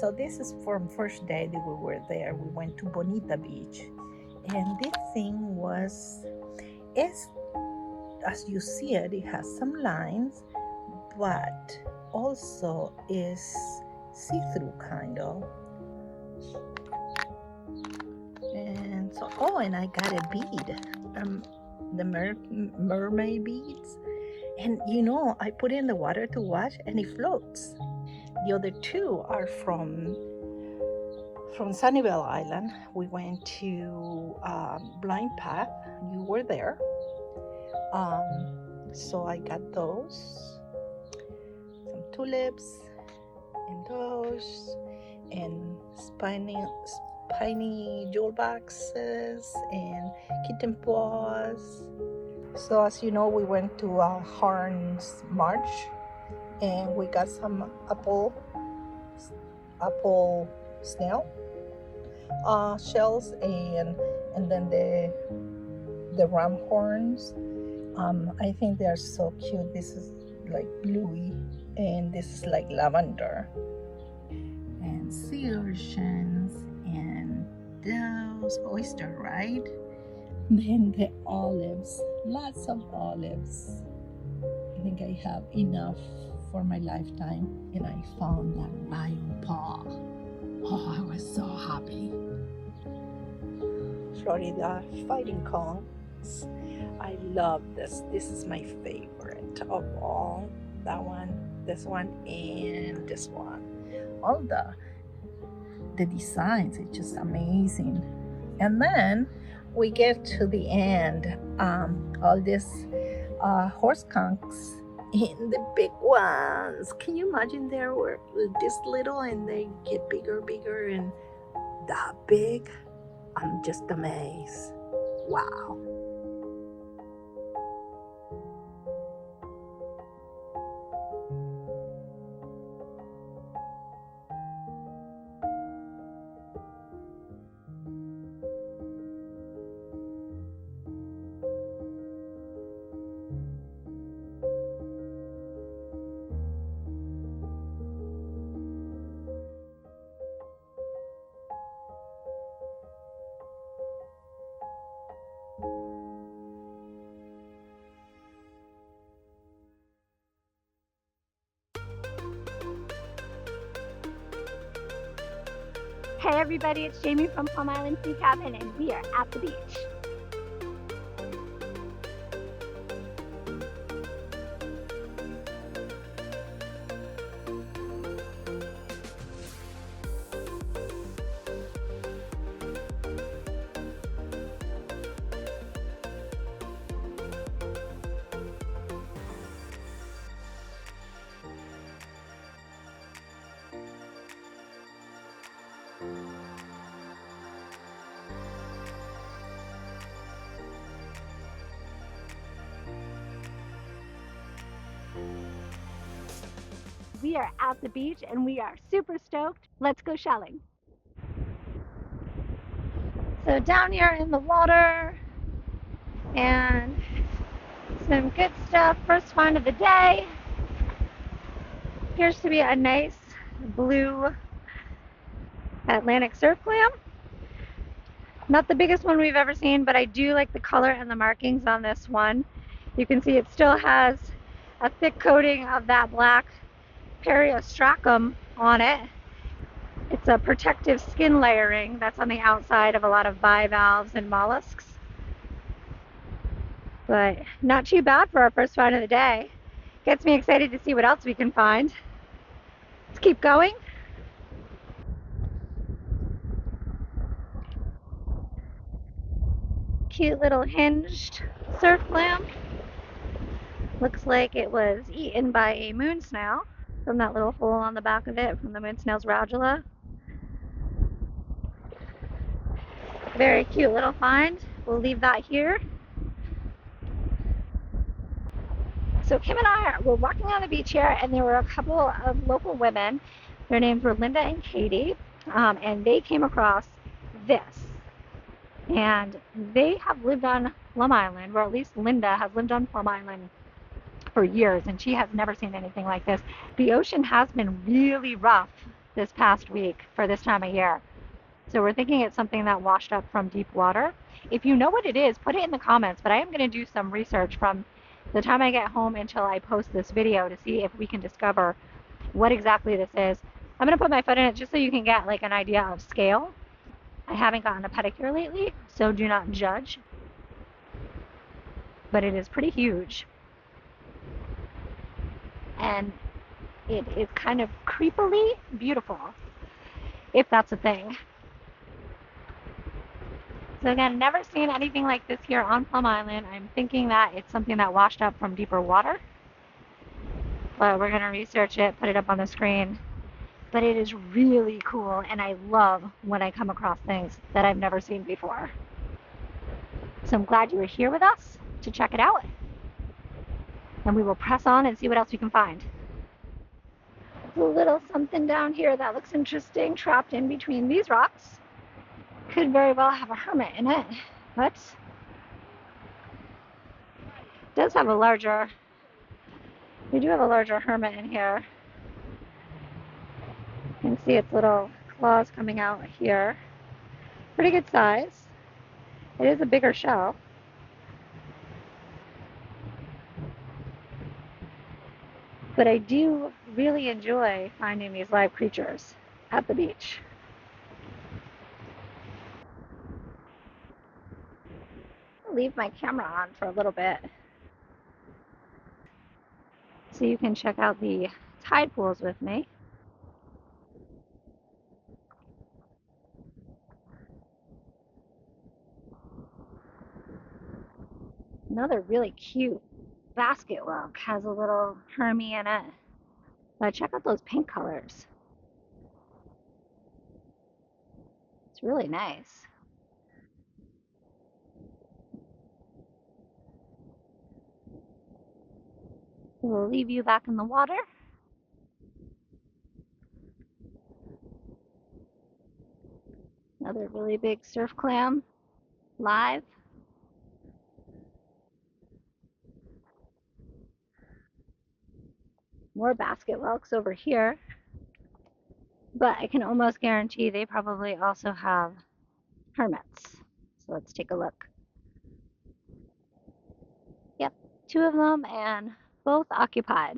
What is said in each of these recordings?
So this is from first day that we were there. We went to Bonita Beach, and this thing is, as you see it, it has some lines, but also is see-through kind of. And so, oh, and I got a bead, the mermaid beads, and I put it in the water to wash, and it floats. The other two are from Sanibel Island. We went to Blind Path. You were there. So I got those, some tulips, and those, and spiny jewel boxes, and kitten paws. So as you know, we went to Horns March, and we got some apple snail shells, and then the ram horns. I think they are so cute. This is like bluey, and this is like lavender. And sea urchins, and those oyster, right? Then the olives, lots of olives. I think I have enough for my lifetime. And I found that lion paw. Oh, I was so happy. Florida fighting kongs. I love this. This is my favorite of all. That one, this one, and this one. All the designs, it's just amazing. And then we get to the end. All these horse conchs, and the big ones. Can you imagine they were this little and they get bigger, and that big? I'm just amazed. Wow. Hey everybody, it's Jamie from Plum Island Sea Cabin, and we are at the beach. We are at the beach and we are super stoked. Let's go shelling. So down here in the water, and some good stuff. First find of the day. Appears to be a nice blue Atlantic surf clam. Not the biggest one we've ever seen, but I do like the color and the markings on this one. You can see it still has a thick coating of that black periostracum on it. It's a protective skin layering that's on the outside of a lot of bivalves and mollusks. But not too bad for our first find of the day. Gets me excited to see what else we can find. Let's keep going. Cute little hinged surf clam. Looks like it was eaten by a moonsnail from that little hole on the back of it, from the moonsnail's radula. Very cute little find. We'll leave that here. So Kim and I were walking on the beach here, and there were a couple of local women. Their names were Linda and Katie, and they came across this. And they have lived on Plum Island, or at least Linda has lived on Plum Island for years, and she has never seen anything like this. The ocean has been really rough this past week for this time of year. So we're thinking it's something that washed up from deep water. If you know what it is, put it in the comments, but I am going to do some research from the time I get home until I post this video to see if we can discover what exactly this is. I'm going to put my foot in it just so you can get like an idea of scale. I haven't gotten a pedicure lately, so do not judge. But it is pretty huge. And it is kind of creepily beautiful, if that's a thing. So again, never seen anything like this here on Plum Island. I'm thinking that it's something that washed up from deeper water. But we're going to research it, put it up on the screen. But it is really cool, and I love when I come across things that I've never seen before. So I'm glad you were here with us to check it out. And we will press on and see what else we can find. There's a little something down here that looks interesting, trapped in between these rocks. Could very well have a hermit in it, but it does have a larger, we do have a larger hermit in here. You can see its little claws coming out here. Pretty good size. It is a bigger shell. But I do really enjoy finding these live creatures at the beach. I'll leave my camera on for a little bit so you can check out the tide pools with me. Another really cute basket whelk has a little hermie in it. But check out those pink colors. It's really nice. We'll leave you back in the water. Another really big surf clam, live. More basket whelks over here. But I can almost guarantee they probably also have hermits. So let's take a look. Yep, 2 of them and both occupied.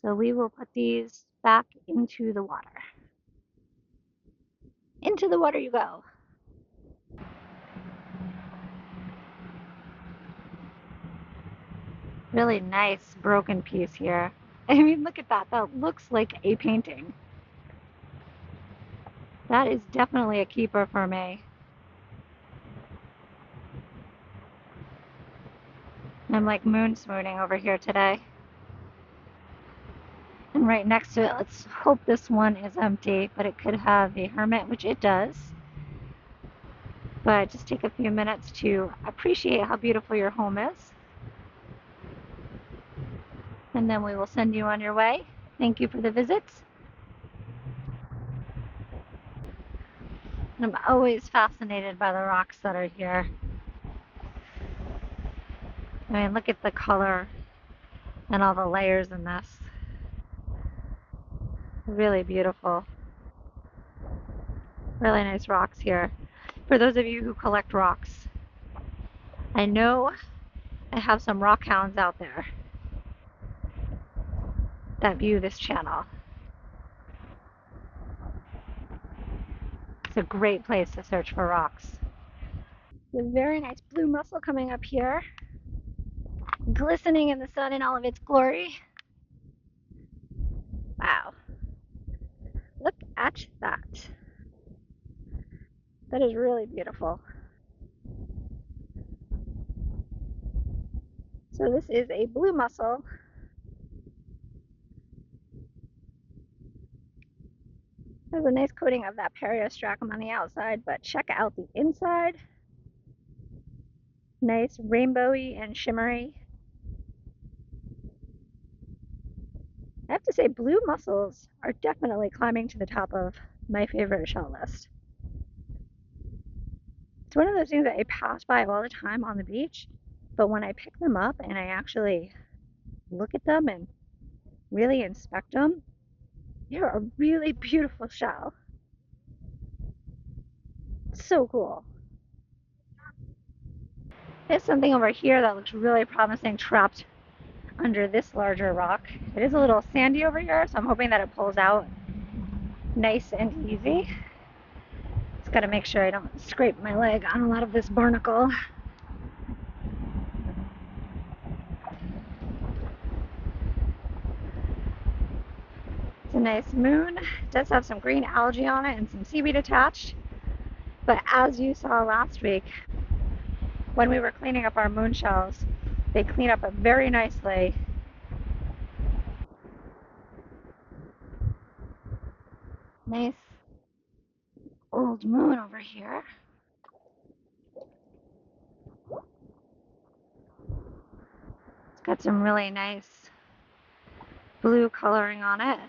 So we will put these back into the water. Into the water you go. Really nice broken piece here. I mean, look at that. That looks like a painting. That is definitely a keeper for me. I'm like moon swooning over here today. And right next to it, let's hope this one is empty, but it could have a hermit, which it does. But just take a few minutes to appreciate how beautiful your home is. And then we will send you on your way. Thank you for the visits. I'm always fascinated by the rocks that are here. I mean, look at the color and all the layers in this. Really beautiful. Really nice rocks here. For those of you who collect rocks, I know I have some rock hounds out there that view this channel. It's a great place to search for rocks. There's a very nice blue mussel coming up here, glistening in the sun in all of its glory. Wow. Look at that. That is really beautiful. So this is a blue mussel. There's a nice coating of that periostracum on the outside, but check out the inside. Nice rainbowy and shimmery. I have to say, blue mussels are definitely climbing to the top of my favorite shell list. It's one of those things that I pass by all the time on the beach, But when I pick them up and I actually look at them and really inspect them, they're a really beautiful shell. So cool. There's something over here that looks really promising trapped under this larger rock. It is a little sandy over here, so I'm hoping that it pulls out nice and easy. Just gotta make sure I don't scrape my leg on a lot of this barnacle. It's a nice moon. It does have some green algae on it and some seaweed attached. But as you saw last week, when we were cleaning up our moon shells, they clean up very nicely. Nice old moon over here. It's got some really nice blue coloring on it.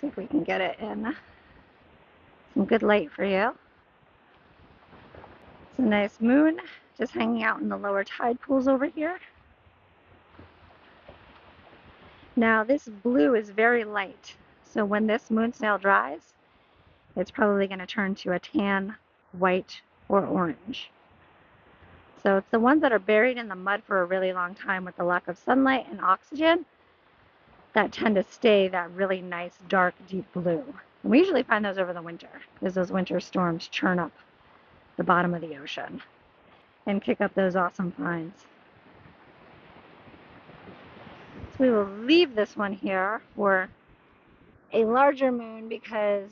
See if we can get it in some good light for you. It's a nice moon just hanging out in the lower tide pools over here. Now this blue is very light, so when this moon snail dries, it's probably going to turn to a tan, white, or orange. So it's the ones that are buried in the mud for a really long time with the lack of sunlight and oxygen that tend to stay that really nice, dark, deep blue. And we usually find those over the winter because those winter storms churn up the bottom of the ocean and kick up those awesome finds. So we will leave this one here for a larger moon because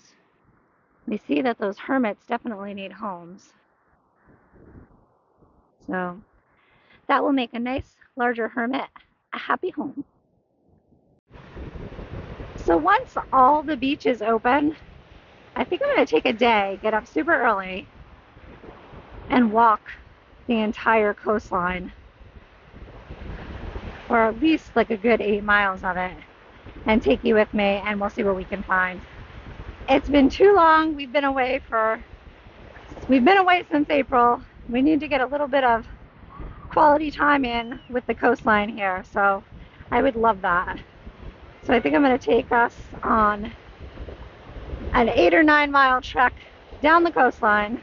we see that those hermits definitely need homes. So that will make a nice larger hermit a happy home. So once all the beaches open, I think I'm going to take a day, get up super early, and walk the entire coastline, or at least like a good 8 miles of it, and take you with me, and we'll see what we can find. It's been too long. We've been away since April. We need to get a little bit of quality time in with the coastline here, so I would love that. So I think I'm going to take us on an 8 or 9 mile trek down the coastline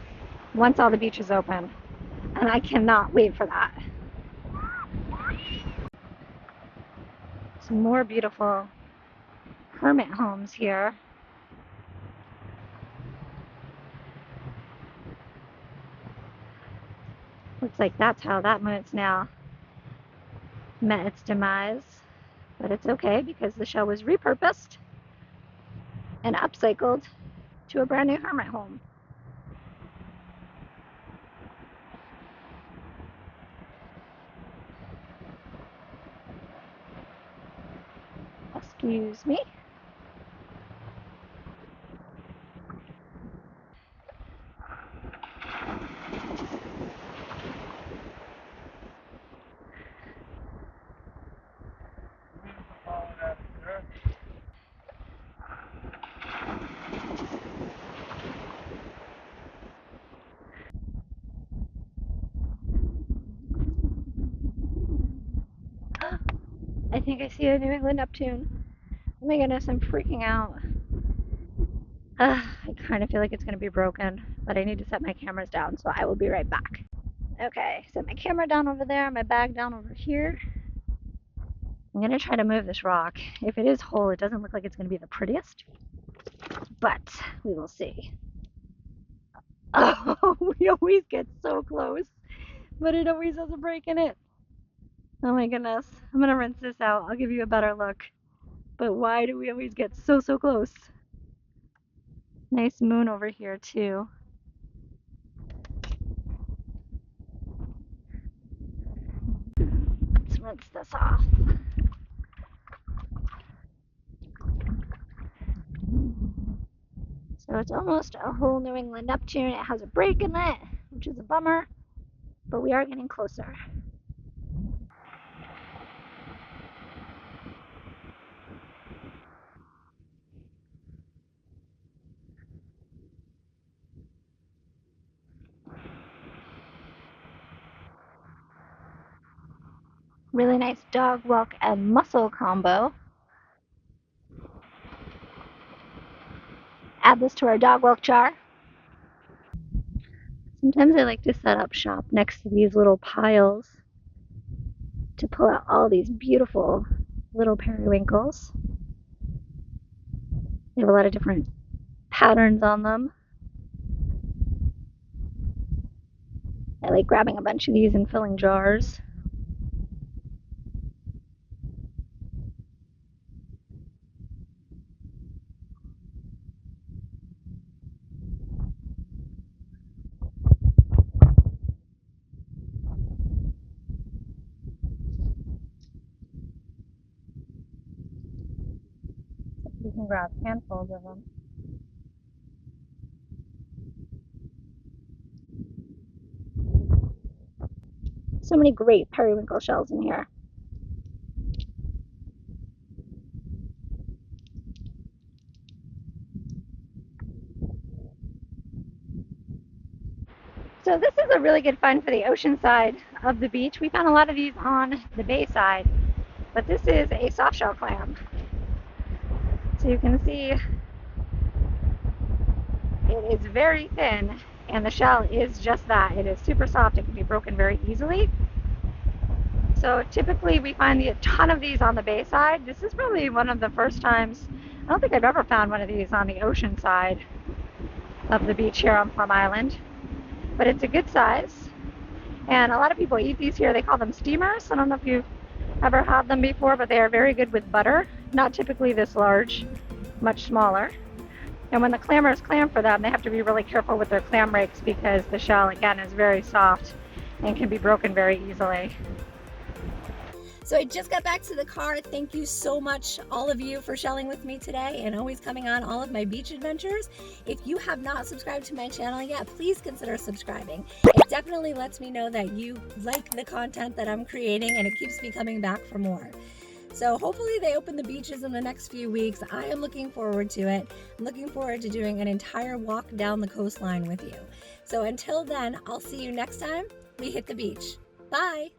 once all the beaches open, and I cannot wait for that. Some more beautiful hermit homes here. Looks like that's how that moon snail met its demise, but it's okay because the shell was repurposed and upcycled to a brand new hermit home. Excuse me. I think I see a New England Neptune. Oh my goodness, I'm freaking out. I kind of feel like it's going to be broken, but I need to set my cameras down, so I will be right back. Okay, set my camera down over there, my bag down over here. I'm going to try to move this rock. If it is whole, it doesn't look like it's going to be the prettiest, but we will see. Oh, we always get so close, but it always has a break in it. Oh my goodness. I'm going to rinse this out. I'll give you a better look. But why do we always get so close? Nice moon over here too. Let's rinse this off. So it's almost a whole New England Neptune. It has a break in it, which is a bummer, but we are getting closer. Really nice dog walk and mussel combo. Add this to our dog walk jar. Sometimes I like to set up shop next to these little piles to pull out all these beautiful little periwinkles. They have a lot of different patterns on them. I like grabbing a bunch of these and filling jars. You can grab handfuls of them. So many great periwinkle shells in here. So this is a really good fun for the ocean side of the beach. We found a lot of these on the bay side, but this is a softshell clam. So you can see it is very thin, and the shell is just that. It is super soft. It can be broken very easily. So typically we find a ton of these on the bay side. This is probably one of the first times, I don't think I've ever found one of these on the ocean side of the beach here on Plum Island. But it's a good size. And a lot of people eat these here. They call them steamers. I don't know if you've ever had them before, but they are very good with butter. Not typically this large, much smaller. And when the clammers clam for them, they have to be really careful with their clam rakes because the shell, again, is very soft and can be broken very easily. So I just got back to the car. Thank you so much, all of you, for shelling with me today and always coming on all of my beach adventures. If you have not subscribed to my channel yet, please consider subscribing. It definitely lets me know that you like the content that I'm creating, and it keeps me coming back for more. So hopefully they open the beaches in the next few weeks. I am looking forward to it. I'm looking forward to doing an entire walk down the coastline with you. So until then, I'll see you next time we hit the beach. Bye.